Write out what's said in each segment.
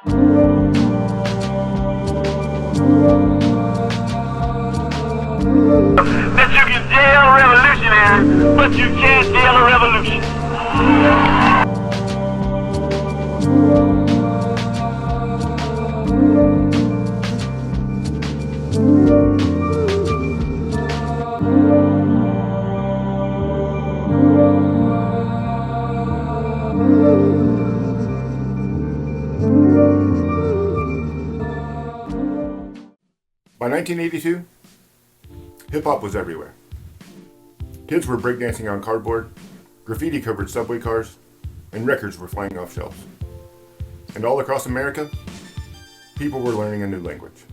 That you can jail a revolutionary, but you can't jail a revolution. By 1982, hip-hop was everywhere. Kids were breakdancing on cardboard, graffiti covered subway cars, and records were flying off shelves. And all across America, people were learning a new language.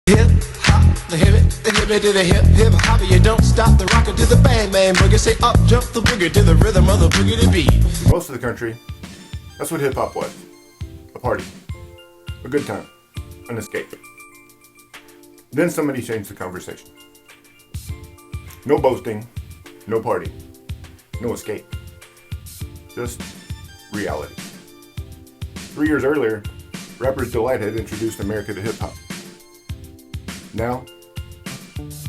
Hip hop, the hip to the hip hop, you don't stop the rocker to the bang bang boogie. Say up jump the boogie to the rhythm of the boogie to beat. For most of the country, that's what hip-hop was. A party, a good time, an escape. Then somebody changed the conversation. No boasting, no party, no escape. Just reality. 3 years earlier, rappers Delight had introduced America to hip-hop. Now,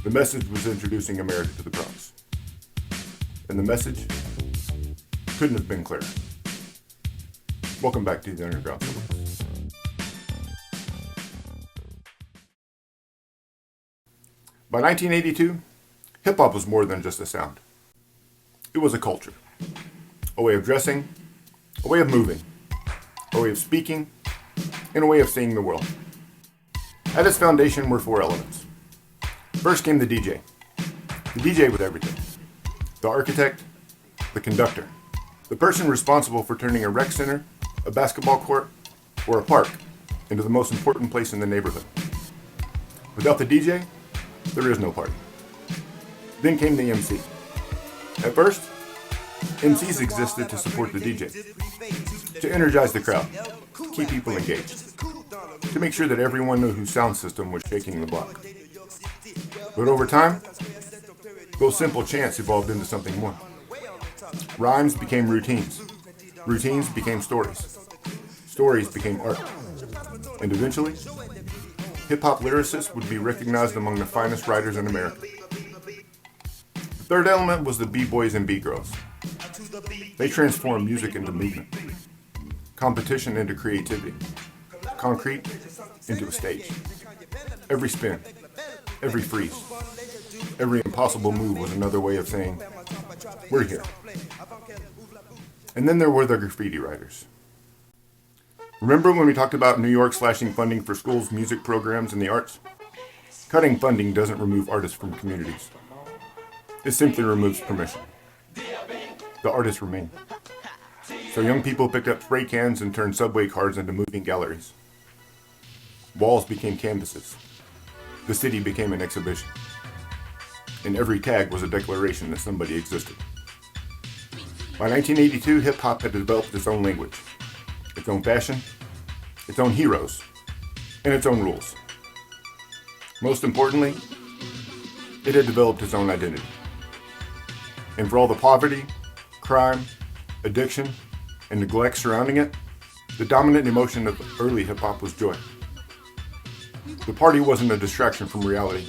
the message was introducing America to the Bronx. And the message couldn't have been clearer. Welcome back to the Underground Syllabus. By 1982, hip-hop was more than just a sound. It was a culture, a way of dressing, a way of moving, a way of speaking, and a way of seeing the world. At its foundation were four elements. First came the DJ. The DJ with everything. The architect, the conductor, the person responsible for turning a rec center, a basketball court, or a park into the most important place in the neighborhood. Without the DJ, there is no party. Then came the MC. At first, MCs existed to support the DJ, to energize the crowd, keep people engaged, to make sure that everyone knew whose sound system was shaking the block. But over time, those simple chants evolved into something more. Rhymes became routines. Routines became stories. Stories became art. And eventually, hip-hop lyricists would be recognized among the finest writers in America. The third element was the b-boys and b-girls. They transformed music into movement, competition into creativity, concrete into a stage. Every spin, every freeze, every impossible move was another way of saying, we're here. And then there were the graffiti writers. Remember when we talked about New York slashing funding for schools, music programs, and the arts? Cutting funding doesn't remove artists from communities. It simply removes permission. The artists remain. So young people picked up spray cans and turned subway cars into moving galleries. Walls became canvases. The city became an exhibition. And every tag was a declaration that somebody existed. By 1982, hip-hop had developed its own language, its own fashion, its own heroes, and its own rules. Most importantly, it had developed its own identity. And for all the poverty, crime, addiction, and neglect surrounding it, the dominant emotion of early hip-hop was joy. The party wasn't a distraction from reality.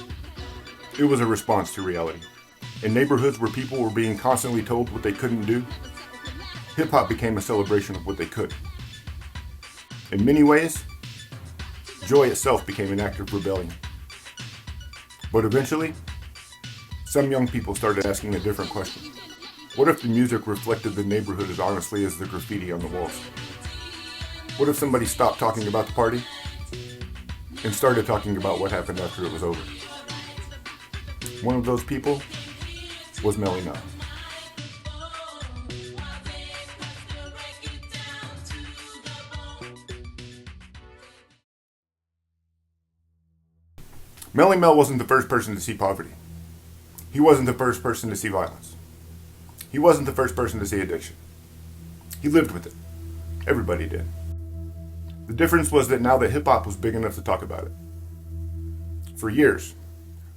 It was a response to reality. In neighborhoods where people were being constantly told what they couldn't do, hip-hop became a celebration of what they could. In many ways, joy itself became an act of rebellion. But eventually, some young people started asking a different question. What if the music reflected the neighborhood as honestly as the graffiti on the walls? What if somebody stopped talking about the party and started talking about what happened after it was over? One of those people was Melle Mel. Melle Mel wasn't the first person to see poverty. He wasn't the first person to see violence. He wasn't the first person to see addiction. He lived with it. Everybody did. The difference was that now that hip-hop was big enough to talk about it. For years,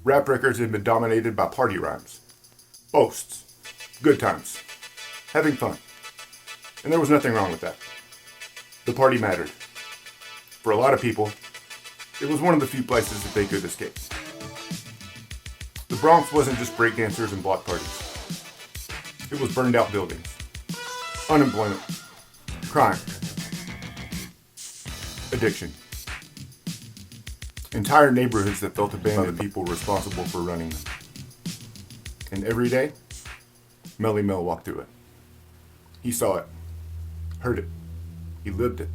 rap records had been dominated by party rhymes, boasts, good times, having fun. And there was nothing wrong with that. The party mattered. For a lot of people, it was one of the few places that they could escape. The Bronx wasn't just breakdancers and block parties. It was burned out buildings, unemployment, crime, addiction. Entire neighborhoods that felt abandoned by the people responsible for running them. And every day, Melle Mel walked through it. He saw it, heard it, he lived it.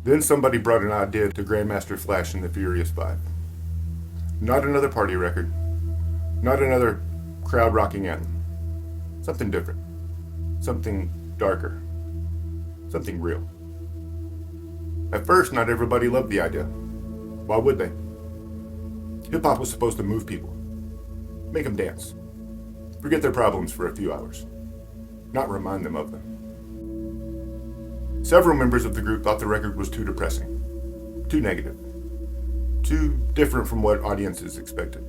Then somebody brought an idea to Grandmaster Flash and the Furious Five. Not another party record, not another crowd-rocking anthem. Something different, something darker, something real. At first, not everybody loved the idea. Why would they? Hip-hop was supposed to move people, make them dance, forget their problems for a few hours, not remind them of them. Several members of the group thought the record was too depressing, too negative, too different from what audiences expected.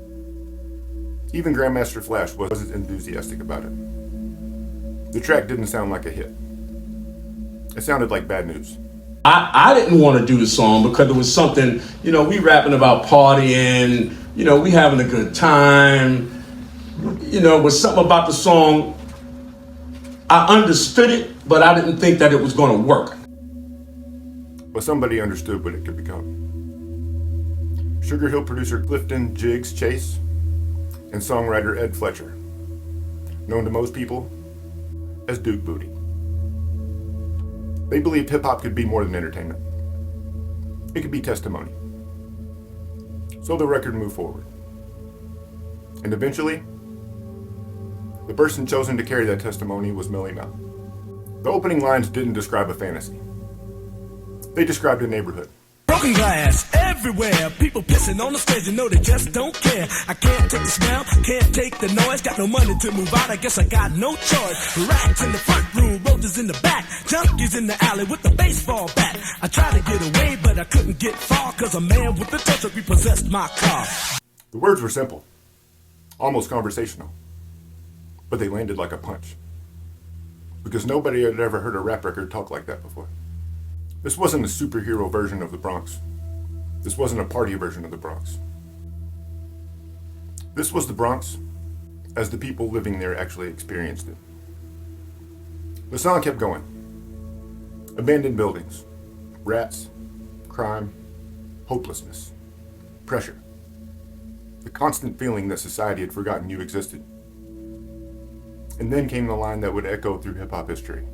Even Grandmaster Flash wasn't enthusiastic about it. The track didn't sound like a hit. It sounded like bad news. I didn't want to do the song because it was something, we rapping about partying, we having a good time. Was something about the song. I understood it, but I didn't think that it was going to work. But somebody understood what it could become. Sugar Hill producer Clifton Jiggs Chase and songwriter Ed Fletcher, known to most people as Duke Booty. They believed hip-hop could be more than entertainment. It could be testimony. So the record moved forward. And eventually, the person chosen to carry that testimony was Melle Mel. The opening lines didn't describe a fantasy. They described a neighborhood. Broken glass everywhere, people pissing on the stage, they just don't care. I can't take the smell, can't take the noise, got no money to move out, I guess I got no choice. Rats in the front room, roaches in the back, junkies in the alley with the baseball bat. I tried to get away, but I couldn't get far, cause a man with the touch repossessed my car. The words were simple, almost conversational, but they landed like a punch. Because nobody had ever heard a rap record talk like that before. This wasn't a superhero version of the Bronx. This wasn't a party version of the Bronx. This was the Bronx as the people living there actually experienced it. The song kept going. Abandoned buildings, rats, crime, hopelessness, pressure. The constant feeling that society had forgotten you existed. And then came the line that would echo through hip-hop history.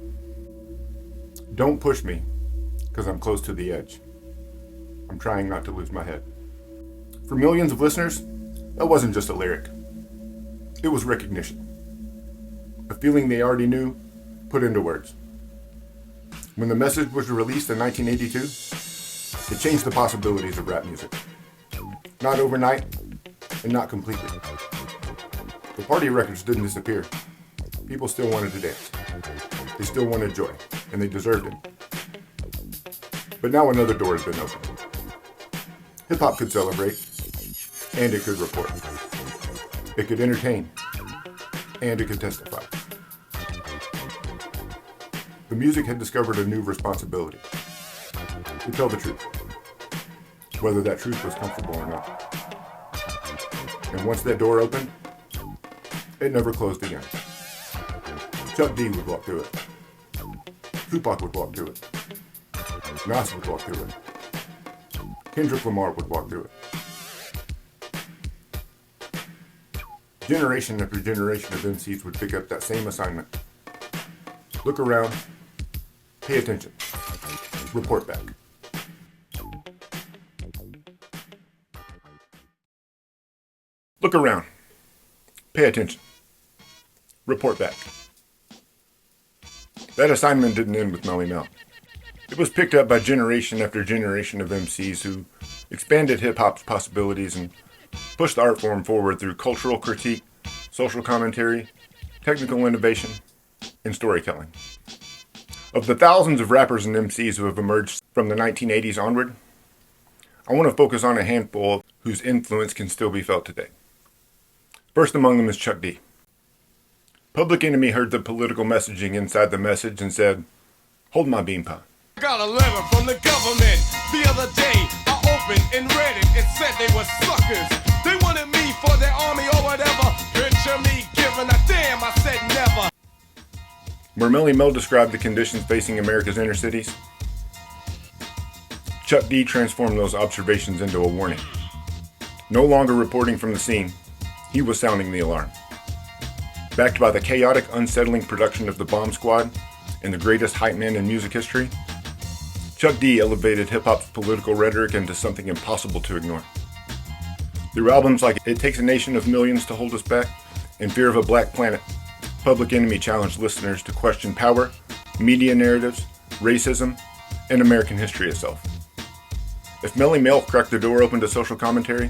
Don't push me, because I'm close to the edge. I'm trying not to lose my head. For millions of listeners, that wasn't just a lyric. It was recognition. A feeling they already knew, put into words. When the message was released in 1982, it changed the possibilities of rap music. Not overnight, and not completely. The party records didn't disappear. People still wanted to dance. They still wanted joy, and they deserved it. But now another door has been opened. Hip-hop could celebrate, and it could report. It could entertain, and it could testify. The music had discovered a new responsibility. To tell the truth, whether that truth was comfortable or not. And once that door opened, it never closed again. Chuck D would walk through it. Tupac would walk through it. Nas would walk through it. Kendrick Lamar would walk through it. Generation after generation of MCs would pick up that same assignment. Look around, pay attention, report back. Look around, pay attention, report back. That assignment didn't end with Melle Mel. It was picked up by generation after generation of MCs who expanded hip-hop's possibilities and pushed the art form forward through cultural critique, social commentary, technical innovation, and storytelling. Of the thousands of rappers and MCs who have emerged from the 1980s onward, I want to focus on a handful whose influence can still be felt today. First among them is Chuck D. Public Enemy heard the political messaging inside the message and said, "Hold my bean pie." Got a letter from the government the other day. I opened and read it. It said they were suckers. They wanted me for their army or whatever. Picture me giving a damn. I said never. Where Melle Mel described the conditions facing America's inner cities, Chuck D transformed those observations into a warning. No longer reporting from the scene, he was sounding the alarm. Backed by the chaotic, unsettling production of the Bomb Squad and the greatest hype man in music history, Chuck D elevated hip-hop's political rhetoric into something impossible to ignore. Through albums like It Takes a Nation of Millions to Hold Us Back and Fear of a Black Planet, Public Enemy challenged listeners to question power, media narratives, racism, and American history itself. If Melle Mel cracked the door open to social commentary,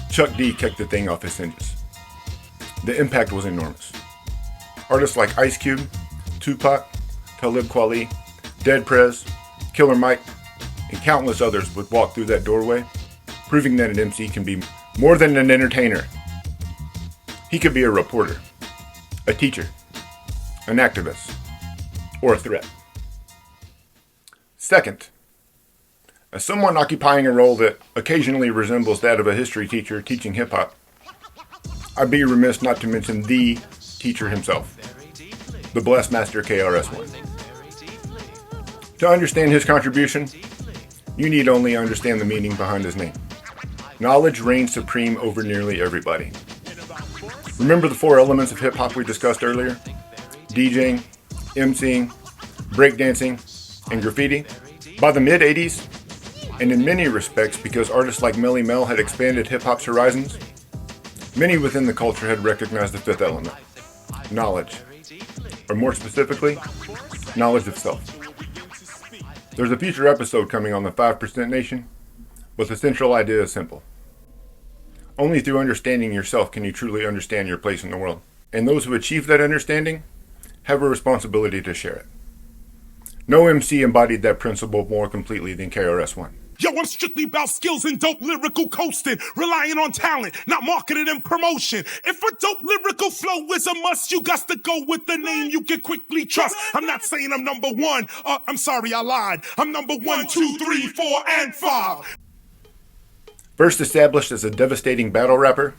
Chuck D kicked the thing off his hinges. The impact was enormous. Artists like Ice Cube, Tupac, Talib Kweli, Dead Prez, Killer Mike, and countless others would walk through that doorway, proving that an MC can be more than an entertainer. He could be a reporter, a teacher, an activist, or a threat. Second, as someone occupying a role that occasionally resembles that of a history teacher teaching hip-hop, I'd be remiss not to mention the teacher himself, the blessed master KRS-One. To understand his contribution, you need only understand the meaning behind his name. Knowledge reigns supreme over nearly everybody. Remember the 4 elements of hip-hop we discussed earlier? DJing, MCing, breakdancing, and graffiti? By the mid-80s, and in many respects because artists like Melle Mel had expanded hip-hop's horizons, many within the culture had recognized the 5th element, knowledge, or more specifically, knowledge of self. There's a future episode coming on the 5% Nation, but the central idea is simple. Only through understanding yourself can you truly understand your place in the world, and those who achieve that understanding have a responsibility to share it. No MC embodied that principle more completely than KRS-One. Yo, I'm strictly about skills and dope lyrical coasting, relying on talent, not marketing and promotion. If a dope lyrical flow is a must, you got to go with the name you can quickly trust. I'm not saying I'm number 1. I'm sorry, I lied. I'm number 1, 2, 3, 4, and 5. First established as a devastating battle rapper,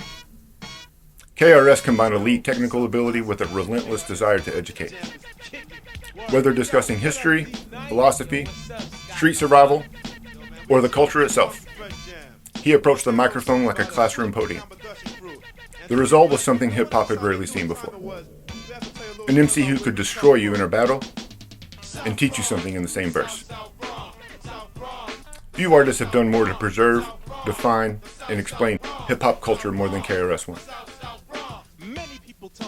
KRS combined elite technical ability with a relentless desire to educate. Whether discussing history, philosophy, street survival, or the culture itself, he approached the microphone like a classroom podium. The result was something hip-hop had rarely seen before. An MC who could destroy you in a battle and teach you something in the same verse. Few artists have done more to preserve, define, and explain hip-hop culture more than KRS-One.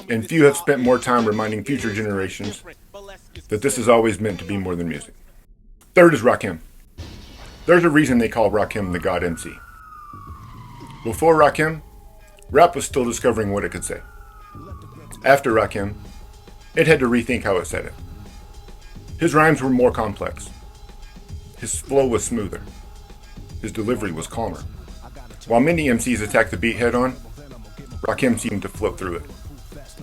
And few have spent more time reminding future generations that this is always meant to be more than music. Third is Rakim. There's a reason they call Rakim the God MC. Before Rakim, rap was still discovering what it could say. After Rakim, it had to rethink how it said it. His rhymes were more complex. His flow was smoother. His delivery was calmer. While many MCs attacked the beat head-on, Rakim seemed to float through it,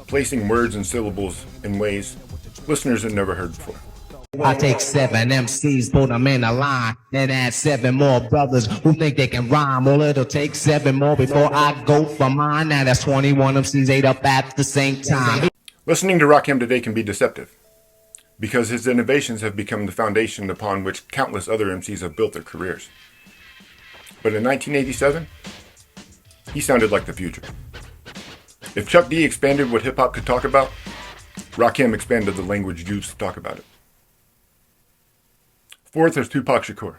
placing words and syllables in ways listeners had never heard before. I take 7 MCs, put them in a line, and add 7 more brothers who think they can rhyme. Well, it'll take 7 more before I go for mine. Now that's 21 MCs ate up at the same time. Listening to Rakim today can be deceptive, because his innovations have become the foundation upon which countless other MCs have built their careers. But in 1987, he sounded like the future. If Chuck D expanded what hip-hop could talk about, Rakim expanded the language used to talk about it. Fourth is Tupac Shakur.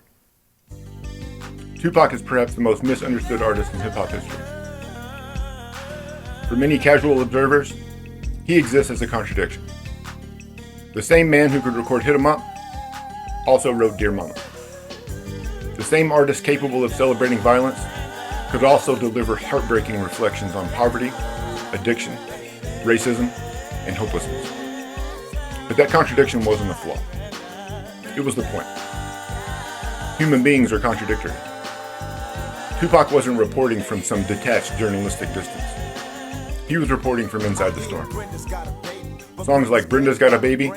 Tupac is perhaps the most misunderstood artist in hip-hop history. For many casual observers, he exists as a contradiction. The same man who could record Hit 'Em Up also wrote Dear Mama. The same artist capable of celebrating violence could also deliver heartbreaking reflections on poverty, addiction, racism, and hopelessness. But that contradiction wasn't a flaw. It was the point. Human beings are contradictory. Tupac wasn't reporting from some detached journalistic distance. He was reporting from inside the storm. Songs like Brenda's Got a Baby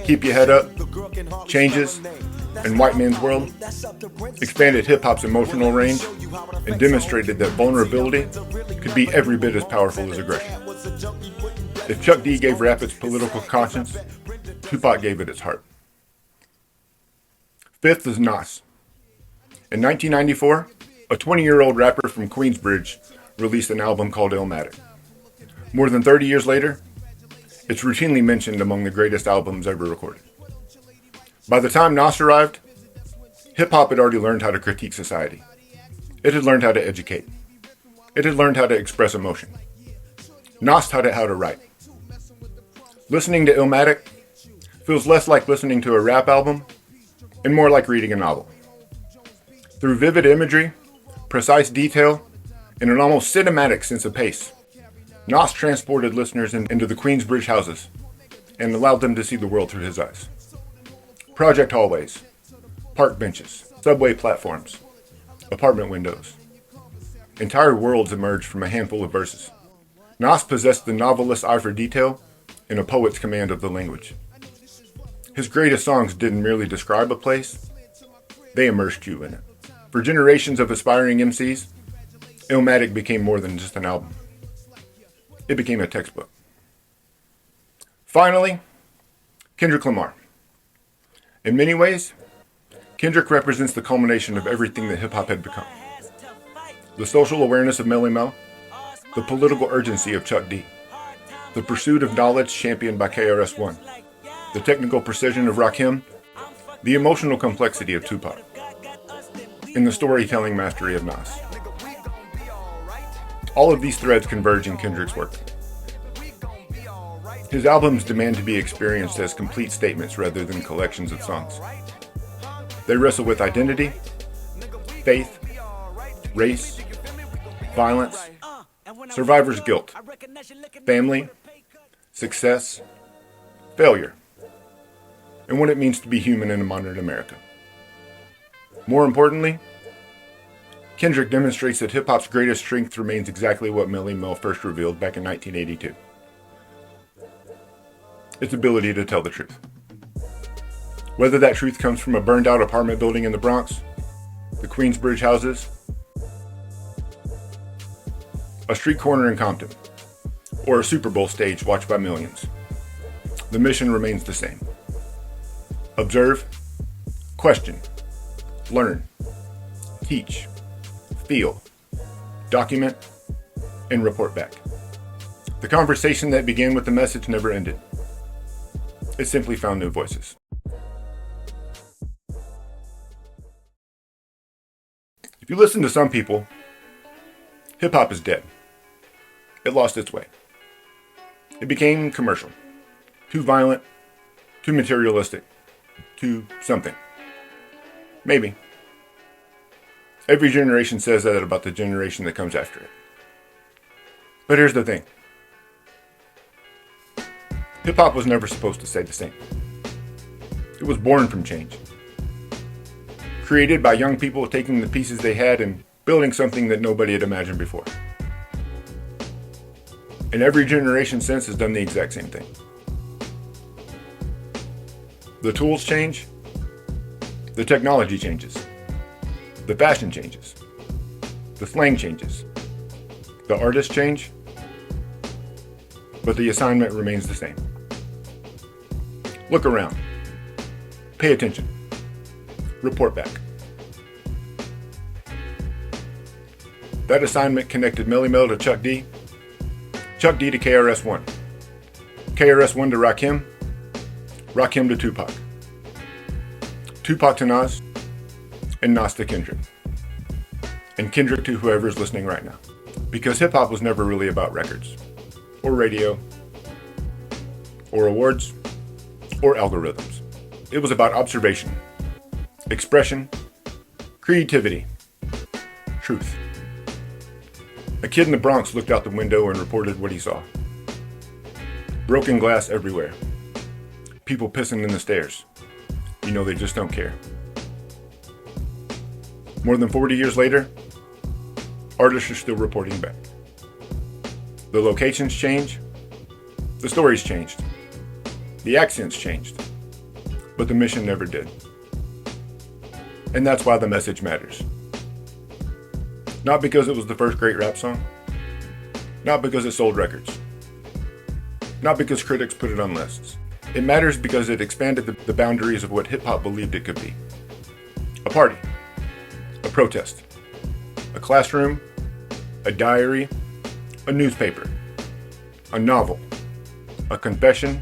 Keep Your Head Up, Changes, and White Man's World expanded hip-hop's emotional range and demonstrated that vulnerability could be every bit as powerful as aggression. If Chuck D gave rap its political conscience, Tupac gave it its heart. Fifth is Nas. In 1994, a 20-year-old rapper from Queensbridge released an album called Illmatic. More than 30 years later, it's routinely mentioned among the greatest albums ever recorded. By the time Nas arrived, hip-hop had already learned how to critique society. It had learned how to educate. It had learned how to express emotion. Nas taught it how to write. Listening to Illmatic feels less like listening to a rap album and more like reading a novel. Through vivid imagery, precise detail, and an almost cinematic sense of pace, Nas transported listeners into the Queensbridge houses and allowed them to see the world through his eyes. Project hallways, park benches, subway platforms, apartment windows. Entire worlds emerged from a handful of verses. Nas possessed the novelist's eye for detail and a poet's command of the language. His greatest songs didn't merely describe a place, they immersed you in it. For generations of aspiring MCs, Illmatic became more than just an album. It became a textbook. Finally, Kendrick Lamar. In many ways, Kendrick represents the culmination of everything that hip-hop had become. The social awareness of Melle Mel, the political urgency of Chuck D, the pursuit of knowledge championed by KRS-One, the technical precision of Rakim, the emotional complexity of Tupac, and the storytelling mastery of Nas. All of these threads converge in Kendrick's work. His albums demand to be experienced as complete statements rather than collections of songs. They wrestle with identity, faith, race, violence, survivor's guilt, family, success, failure, and what it means to be human in a modern America. More importantly, Kendrick demonstrates that hip-hop's greatest strength remains exactly what Melle Mel first revealed back in 1982. Its ability to tell the truth. Whether that truth comes from a burned-out apartment building in the Bronx, the Queensbridge houses, a street corner in Compton, or a Super Bowl stage watched by millions, the mission remains the same. Observe, question, learn, teach, feel, document, and report back. The conversation that began with the message never ended. It simply found new voices. If you listen to some people, hip-hop is dead. It lost its way. It became commercial, too violent, too materialistic, too something. Maybe. Every generation says that about the generation that comes after it. But here's the thing. Hip-hop was never supposed to stay the same. It was born from change. Created by young people taking the pieces they had and building something that nobody had imagined before. And every generation since has done the exact same thing. The tools change. The technology changes. The fashion changes. The slang changes. The artists change. But the assignment remains the same. Look around. Pay attention. Report back. That assignment connected Melle Mel to Chuck D, Chuck D to KRS-One, KRS-One to Rakim, Rakim to Tupac, Tupac to Nas, and Nas to Kendrick, and Kendrick to whoever's listening right now. Because hip-hop was never really about records, or radio, or awards, or algorithms. It was about observation, expression, creativity, truth. A kid in the Bronx looked out the window and reported what he saw. Broken glass everywhere. People pissing in the stairs. You know they just don't care. More than 40 years later, artists are still reporting back. The locations change. The stories changed. The accents changed, but the mission never did. And that's why the message matters. Not because it was the first great rap song, not because it sold records, not because critics put it on lists. It matters because it expanded the boundaries of what hip-hop believed it could be. A party, a protest, a classroom, a diary, a newspaper, a novel, a confession,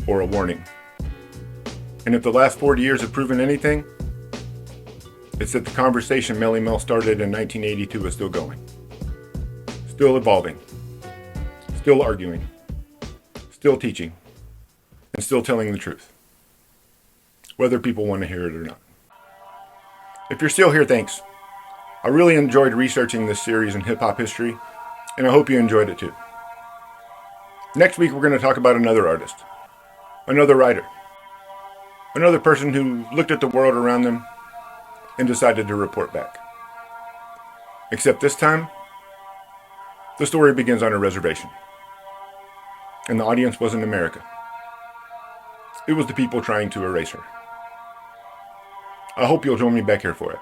or a warning. And if the last 40 years have proven anything, it's that the conversation Melle Mel started in 1982 is still going, still evolving, still arguing, still teaching, and still telling the truth, whether people want to hear it or not. If you're still here, thanks. I really enjoyed researching this series in hip-hop history, and I hope you enjoyed it too. Next week, we're going to talk about another artist, another writer, another person who looked at the world around them and decided to report back. Except this time, the story begins on a reservation. And the audience wasn't America. It was the people trying to erase her. I hope you'll join me back here for it.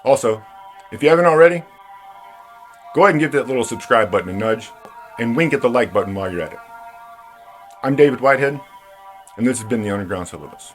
Also, if you haven't already, go ahead and give that little subscribe button a nudge and wink at the like button while you're at it. I'm David Whitehead, and this has been the Underground Syllabus.